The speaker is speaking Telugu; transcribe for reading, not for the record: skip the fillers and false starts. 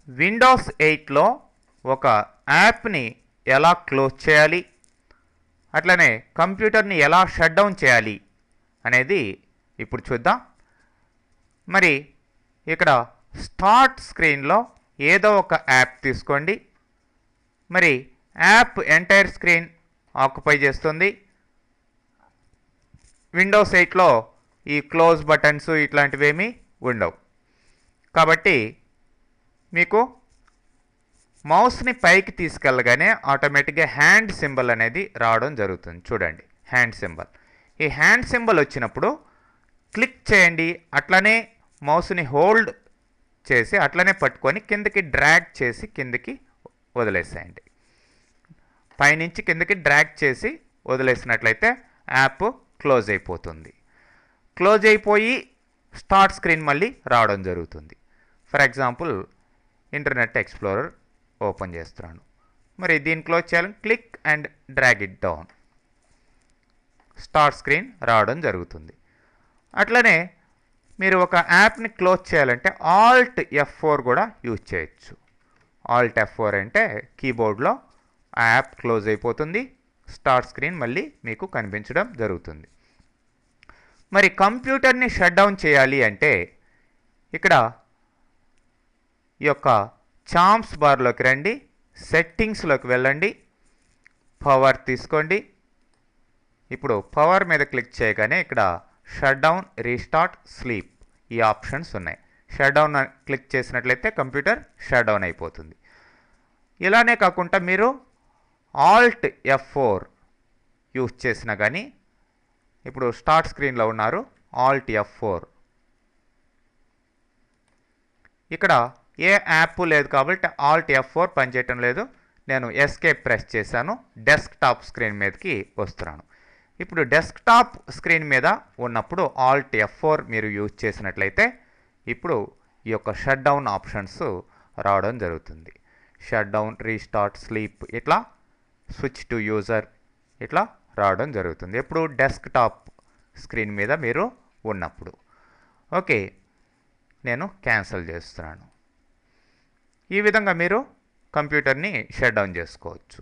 విండోస్ 8లో ఒక యాప్ని ఎలా క్లోజ్ చేయాలి, అట్లనే కంప్యూటర్ని ఎలా షట్ డౌన్ చేయాలి అనేది ఇప్పుడు చూద్దాం. మరి ఇక్కడ స్టార్ట్ స్క్రీన్లో ఏదో ఒక యాప్ తీసుకోండి. మరి యాప్ ఎంటైర్ స్క్రీన్ ఆక్యుపై చేస్తుంది. విండోస్ 8లో ఈ క్లోజ్ బటన్స్ ఇట్లాంటివేమీ ఉండవు. కాబట్టి మీకు మౌస్ని పైకి తీసుకెళ్ళగానే ఆటోమేటిక్గా హ్యాండ్ సింబల్ అనేది రావడం జరుగుతుంది. చూడండి, హ్యాండ్ సింబల్. ఈ హ్యాండ్ సింబల్ వచ్చినప్పుడు క్లిక్ చేయండి. అట్లనే మౌస్ని హోల్డ్ చేసి అట్లనే పట్టుకొని కిందకి డ్రాగ్ చేసి కిందకి వదిలేసేయండి. పైనుంచి కిందకి డ్రాగ్ చేసి వదిలేసినట్లయితే యాప్ క్లోజ్ అయిపోతుంది. క్లోజ్ అయిపోయి స్టార్ట్ స్క్రీన్ మళ్ళీ రావడం జరుగుతుంది. For example internet explorer open చేస్తున్నాను. మరి దీన్ని క్లోజ్ చేయాలని click and drag it down, start screen రావడం జరుగుతుంది. అట్లనే మీరు ఒక యాప్ని క్లోజ్ చేయాలంటే ఆల్ట్ F4 కూడా యూజ్ చేయొచ్చు. ఆల్ట్ F4 అంటే కీబోర్డ్లో ఆ యాప్ క్లోజ్ అయిపోతుంది, స్టార్ట్ స్క్రీన్ మళ్ళీ మీకు కనిపించడం జరుగుతుంది. మరి కంప్యూటర్ని షట్ డౌన్ చేయాలి అంటే ఇక్కడ ఈ యొక్క చాంప్స్ బార్లోకి రండి, సెట్టింగ్స్లోకి వెళ్ళండి, పవర్ తీసుకోండి. ఇప్పుడు పవర్ మీద క్లిక్ చేయగానే ఇక్కడ షట్ డౌన్, రీస్టార్ట్, స్లీప్ ఈ ఆప్షన్స్ ఉన్నాయి. షట్ డౌన్ క్లిక్ చేసినట్లయితే కంప్యూటర్ షట్ డౌన్ అయిపోతుంది. ఇలానే కాకుండా మీరు ఆల్ట్ F4 యూజ్ చేసినా కానీ, ఇప్పుడు స్టార్ట్ స్క్రీన్లో ఉన్నారు, ఆల్ట్ F4 ఇక్కడ ఏ యాప్ లేదు కాబట్టి ఆల్ట్ F4 పనిచేయటం లేదు. నేను ఎస్కేప్ ప్రెస్ చేశాను, డెస్క్టాప్ స్క్రీన్ మీదకి వస్తున్నాను. ఇప్పుడు డెస్క్టాప్ స్క్రీన్ మీద ఉన్నప్పుడు ఆల్ట్ F4 మీరు యూజ్ చేసినట్లయితే ఇప్పుడు ఈ యొక్క షట్ డౌన్ ఆప్షన్స్ రావడం జరుగుతుంది. షట్ డౌన్, రీస్టార్ట్, స్లీప్, ఇట్లా స్విచ్ టు యూజర్ ఇట్లా రావడం జరుగుతుంది ఎప్పుడు డెస్క్టాప్ స్క్రీన్ మీద మీరు ఉన్నప్పుడు. ఓకే, నేను క్యాన్సిల్ చేస్తున్నాను. ఈ విధంగా మీరు కంప్యూటర్ని షట్ డౌన్ చేసుకోవచ్చు.